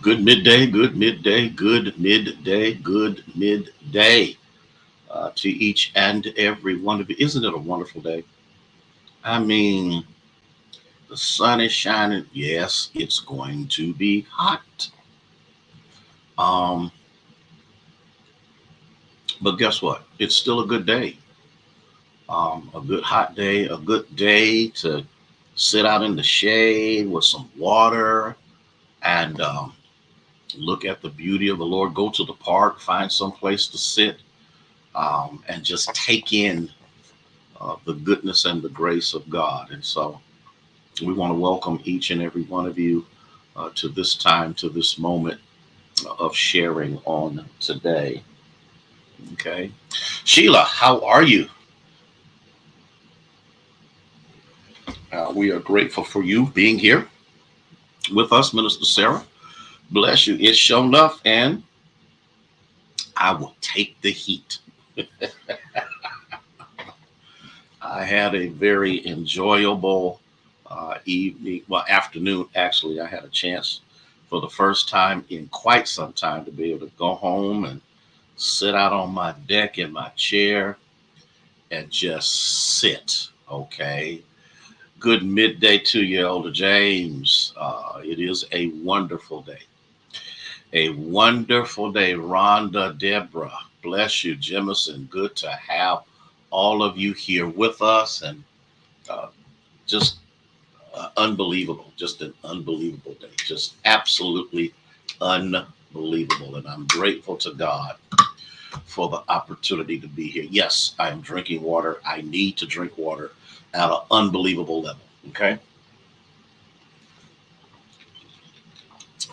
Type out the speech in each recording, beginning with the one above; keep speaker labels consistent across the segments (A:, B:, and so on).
A: Good midday, good midday, good midday, good midday to each and every one of you. Isn't it a wonderful day? I mean, the sun is shining. Yes, it's going to be hot. Um, but guess what? It's still a good day. A good hot day, a good day to sit out in the shade with some water and look at the beauty of the Lord. Go to the park, find some place to sit and just take in the goodness and the grace of God. And so we want to welcome each and every one of you to this time, to this moment of sharing on today. Okay. Sheila, how are you? We are grateful for you being here with us, Minister Sarah. Bless you. It's shown enough, and I will take the heat. I had a very enjoyable evening, well, afternoon actually. I had a chance for the first time in quite some time to be able to go home and sit out on my deck in my chair and just sit. Okay. Good midday to you, Elder James. It is a wonderful day. A wonderful day, Rhonda, Deborah. Bless you, Jemison. Good to have all of you here with us and uh, just unbelievable, just an unbelievable day, just absolutely unbelievable. And I'm grateful to God for the opportunity to be here. Yes, I am drinking water. I need to drink water at an unbelievable level. Okay.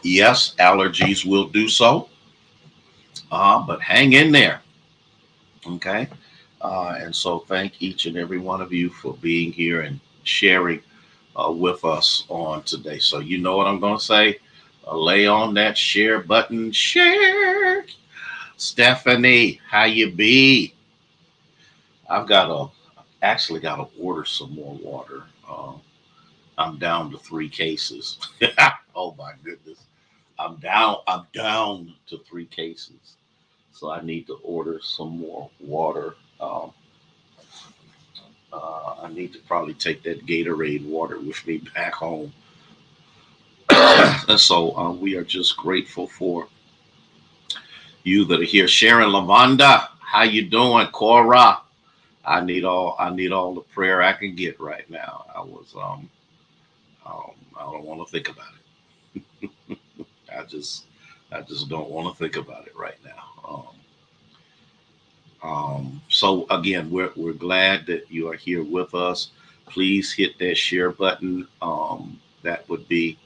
A: Yes, allergies will do so, but hang in there. Okay. And so thank each and every one of you for being here and sharing with us on today. So you know what I'm going to say. Lay on that share button. Share. Stephanie, how you be? I've got to actually got to order some more water. I'm down to 3 cases. Oh my goodness. I'm down to 3 cases. So I need to order some more water. I need to probably take that Gatorade water with me back home. And so we are just grateful for you that are here. Sharon Lavanda, how you doing? Cora, I need all the prayer I can get right now. I don't want to think about it. I just don't want to think about it right now. So again, we're glad that you are here with us. Please hit that share button. That would be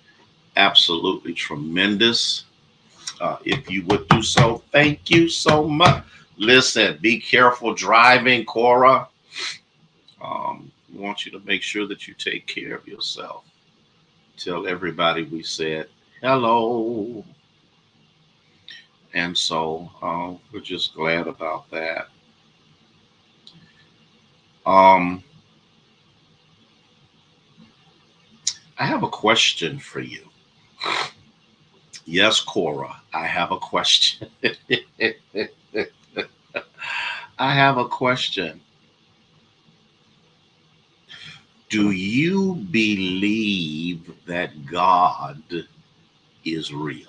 A: absolutely tremendous if you would do so. Thank you so much. Listen, be careful driving, Cora. We want you to make sure that you take care of yourself. Tell everybody we said hello. And so we're just glad about that. Um, I have a question for you. Yes, Cora, I have a question. I have a question. Do you believe that God is real?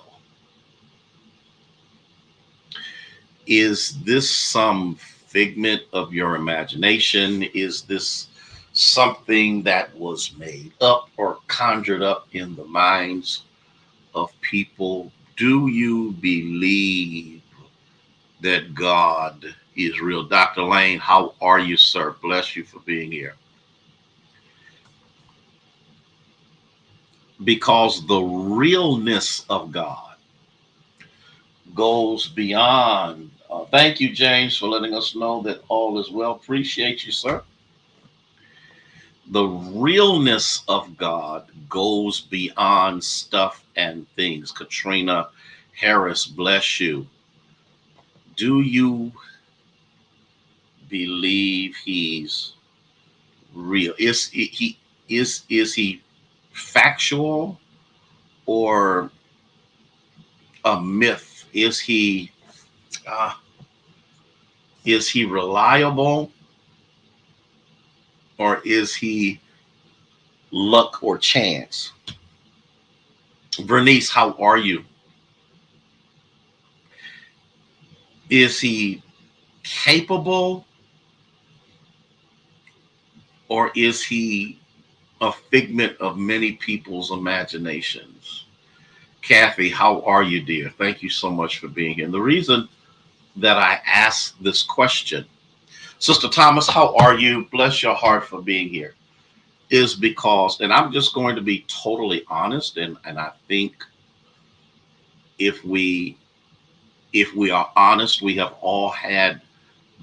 A: Is this some figment of your imagination? Is this something that was made up or conjured up in the minds of people? Do you believe that God is real? Dr. Lane, how are you, sir? Bless you for being here. Because the realness of God goes beyond. Thank you, James, for letting us know that all is well. Appreciate you, sir. The realness of God goes beyond stuff and things. Katrina Harris, bless you. Do you believe he's real? Is he factual or a myth? Uh, is he reliable, or is he luck or chance? Vernice, how are you? Is he capable, or is he a figment of many people's imaginations? Kathy, how are you, dear? Thank you so much for being here. And the reason that I asked this question, Sister Thomas, how are you? Bless your heart for being here, is because, and I'm just going to be totally honest, and I think if we are honest, we have all had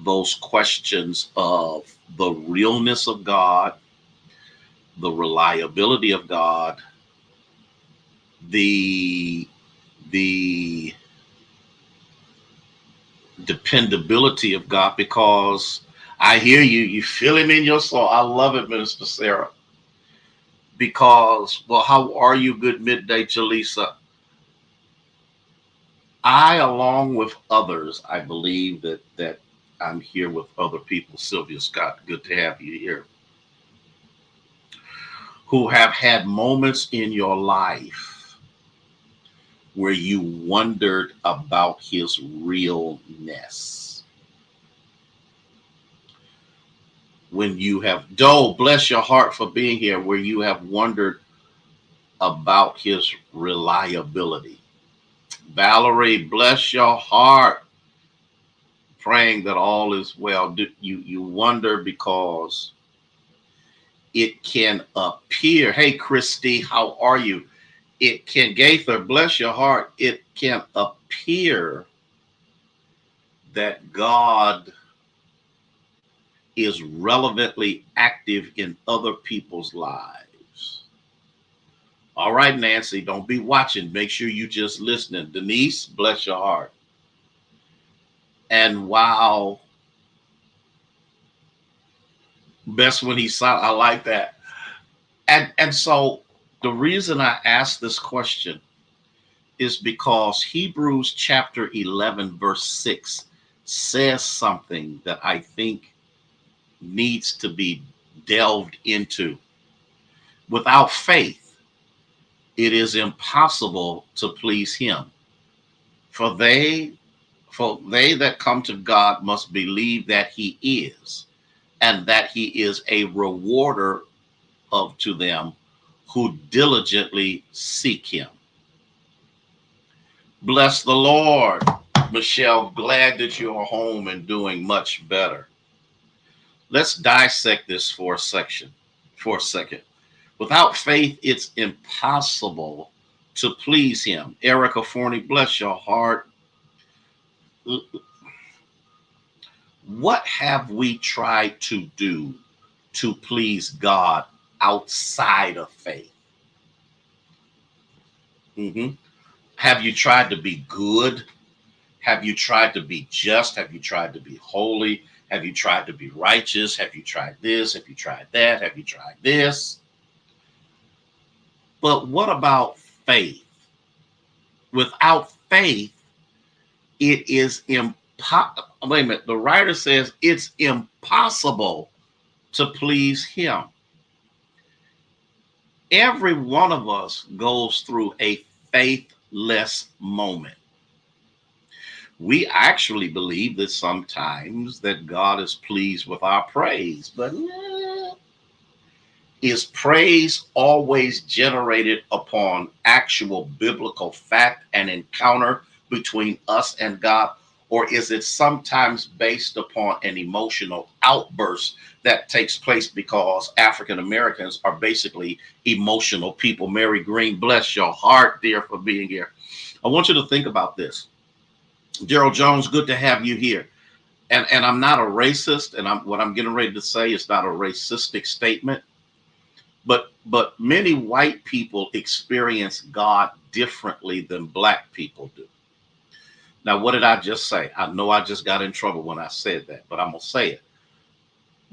A: those questions of the realness of God, the reliability of God, the the dependability of God, because I hear you, you feel him in your soul. I love it, Minister Sarah. Because, well, how are you? Good midday, Jaleesa. I, along with others, I believe that I'm here with other people. Sylvia Scott, good to have you here. Who have had moments in your life where you wondered about his realness. When you have, Doe, bless your heart for being here, where you have wondered about his reliability. Valerie, bless your heart, praying that all is well. You wonder because it can appear. Hey, Christy, how are you? It can, Gaither, bless your heart. It can appear that God is relevantly active in other people's lives. All right, Nancy, don't be watching. Make sure you just listening. Denise, bless your heart. And wow, best when he's silent. I like that. And so the reason I asked this question is because Hebrews chapter 11, verse 6 says something that I think needs to be delved into. Without faith, it is impossible to please him. For they that come to God must believe that he is, and that he is a rewarder of to them who diligently seek him. Bless the Lord. Michelle, glad that you're home and doing much better. Let's dissect this for a second. Without faith, it's impossible to please him. Erica Forney, bless your heart. What have we tried to do to please God outside of faith? Mm-hmm. Have you tried to be good? Have you tried to be just? Have you tried to be holy? Have you tried to be righteous? Have you tried this? Have you tried that? Have you tried this? But what about faith? Without faith, it is impossible. Wait a minute. The writer says it's impossible to please him. Every one of us goes through a faithless moment. We actually believe that sometimes that God is pleased with our praise, but is praise always generated upon actual biblical fact and encounter between us and God? Or is it sometimes based upon an emotional outburst that takes place because African Americans are basically emotional people? Mary Green, bless your heart, dear, for being here. I want you to think about this. Gerald Jones, good to have you here. And I'm not a racist, and what I'm getting ready to say is not a racistic statement. But many white people experience God differently than black people do. Now, what did I just say? I know I just got in trouble when I said that, but I'm going to say it.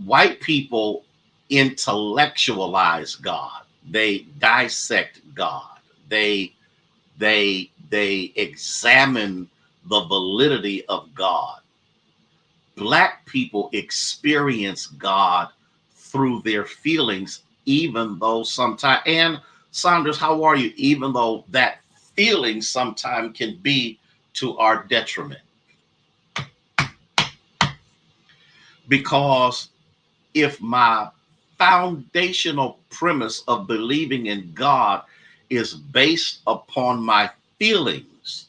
A: White people intellectualize God. They dissect God. They they examine the validity of God. Black people experience God through their feelings, even though sometimes, and Saunders, how are you? Even though that feeling sometimes can be to our detriment. Because if my foundational premise of believing in God is based upon my feelings,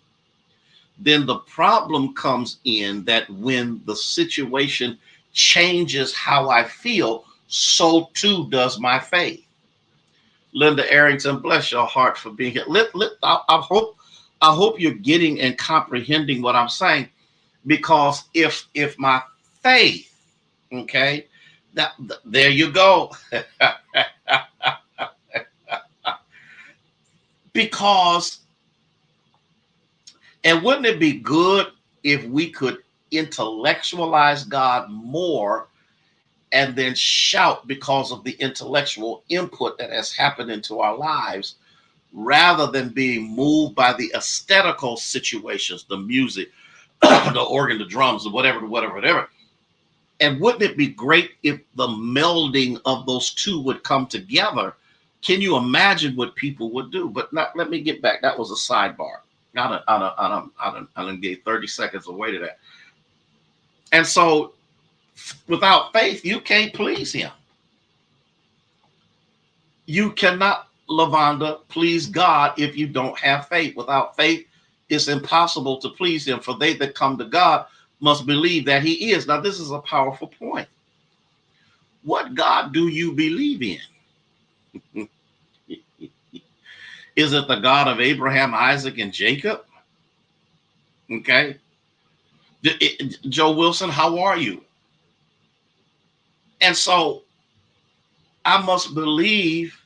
A: then the problem comes in that when the situation changes how I feel, so too does my faith. Linda Arrington, bless your heart for being here. I hope you're getting and comprehending what I'm saying, because if my faith, okay, that there you go. Because, and wouldn't it be good if we could intellectualize God more and then shout because of the intellectual input that has happened into our lives, rather than being moved by the aesthetical situations, the music, the organ, the drums, the whatever. And wouldn't it be great if the melding of those two would come together? Can you imagine what people would do? But not, let me get back. That was a sidebar. I done gave 30 seconds away to that. And so without faith, you can't please him. You cannot, Lavonda, please God if you don't have faith. Without faith, it's impossible to please him. For they that come to God must believe that he is. Now, this is a powerful point. What God do you believe in? Is it the God of Abraham, Isaac, and Jacob? Okay. Joe Wilson, how are you? And so I must believe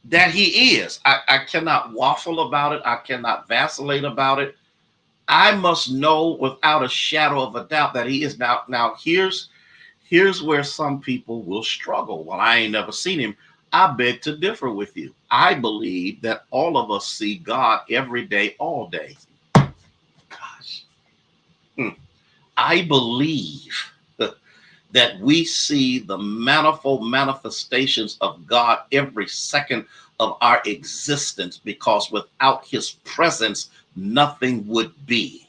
A: that he is. I cannot waffle about it. I cannot vacillate about it. I must know without a shadow of a doubt that he is. Now here's where some people will struggle. Well, I ain't never seen him. I beg to differ with you. I believe that all of us see God every day, all day. Gosh. I believe that we see the manifold manifestations of God every second of our existence, because without his presence, nothing would be.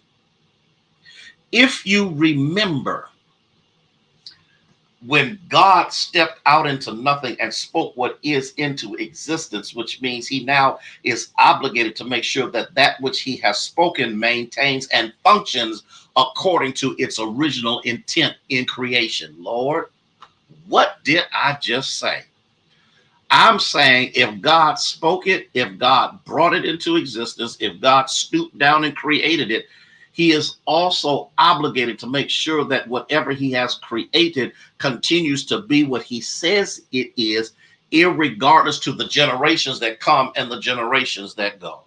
A: If you remember, when God stepped out into nothing and spoke what is into existence, which means he now is obligated to make sure that that which he has spoken maintains and functions according to its original intent in creation. Lord, what did I just say? I'm saying if God spoke it, if God brought it into existence, if God stooped down and created it, he is also obligated to make sure that whatever he has created continues to be what he says it is, irregardless to the generations that come and the generations that go.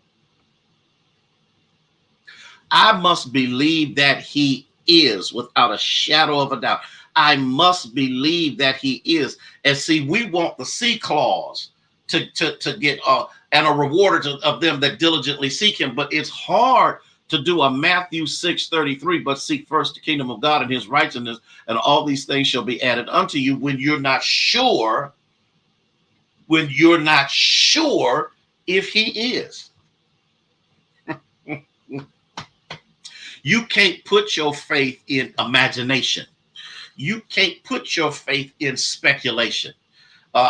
A: I must believe that he is without a shadow of a doubt. I must believe that he is. And see, we want the C clause to get and a rewarder of them that diligently seek him. But it's hard to do a Matthew 6:33, but seek first the kingdom of God and his righteousness, and all these things shall be added unto you, when you're not sure, if he is. You can't put your faith in imagination. You can't put your faith in speculation.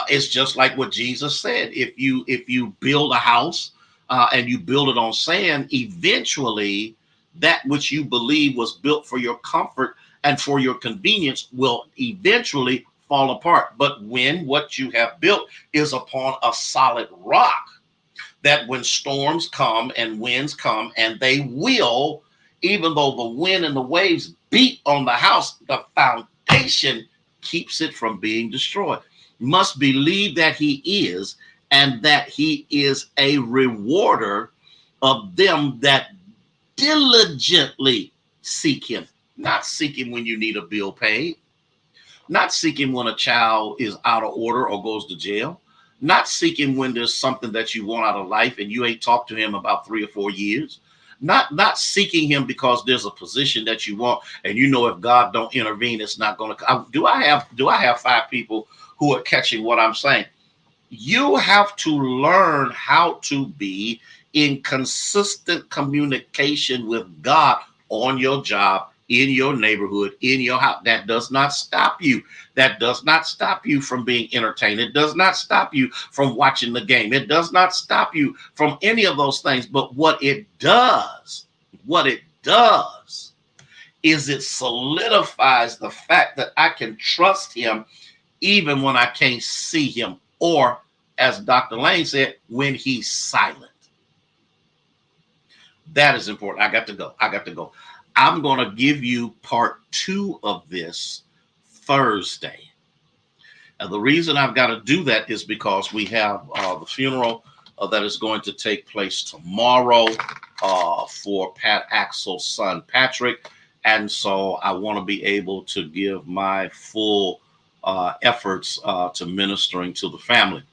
A: It's just like what Jesus said. If you build a house and you build it on sand, eventually that which you believe was built for your comfort and for your convenience will eventually fall apart. But when what you have built is upon a solid rock, that when storms come and winds come, and they will, even though the wind and the waves beat on the house, the foundation keeps it from being destroyed. Must believe that he is, and that he is a rewarder of them that diligently seek him. Not seek him when you need a bill paid, not seek him when a child is out of order or goes to jail, Not seek him when there's something that you want out of life and you ain't talked to him about 3 or 4 years. Not seeking him because there's a position that you want and you know if God don't intervene, it's not going to. Do I have 5 people who are catching what I'm saying? You have to learn how to be in consistent communication with God on your job, in your neighborhood, in your house. That does not stop you. That does not stop you from being entertained. It does not stop you from watching the game. It does not stop you from any of those things. But what it does is it solidifies the fact that I can trust him even when I can't see him, or as Dr. Lane said, when he's silent. That is important. I got to go. I'm going to give you part 2 of this Thursday. And the reason I've got to do that is because we have the funeral that is going to take place tomorrow for Pat Axel's son, Patrick. And so I want to be able to give my full efforts to ministering to the family.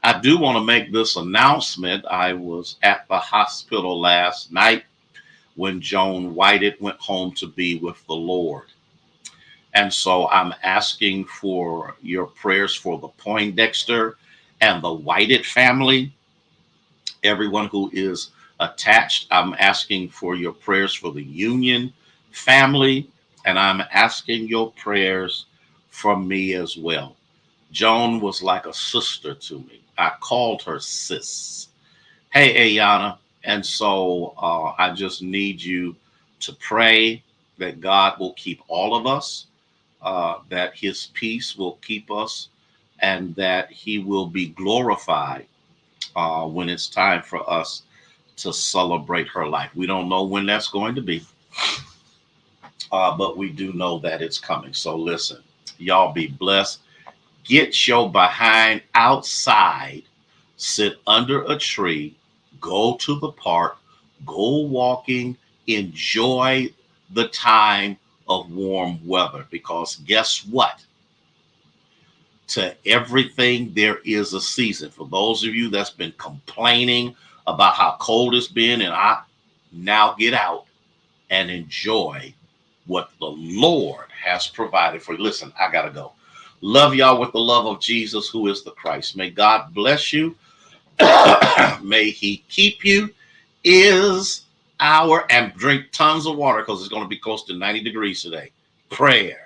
A: I do want to make this announcement. I was at the hospital last night when Joan Whited went home to be with the Lord. And so I'm asking for your prayers for the Poindexter and the Whited family, everyone who is attached. I'm asking for your prayers for the Union family, and I'm asking your prayers for me as well. Joan was like a sister to me. I called her sis. Hey, Ayana. And so I just need you to pray that God will keep all of us, that his peace will keep us, and that he will be glorified when it's time for us to celebrate her life. We don't know when that's going to be, but we do know that it's coming. So listen, y'all be blessed. Get your behind outside, sit under a tree, go to the park, go walking, enjoy the time of warm weather. Because guess what? To everything, there is a season. For those of you that's been complaining about how cold it's been and hot, now get out and enjoy what the Lord has provided for you. Listen, I got to go. Love y'all with the love of Jesus, who is the Christ. May God bless you. May he keep you. And drink tons of water because it's going to be close to 90 degrees today. Prayer.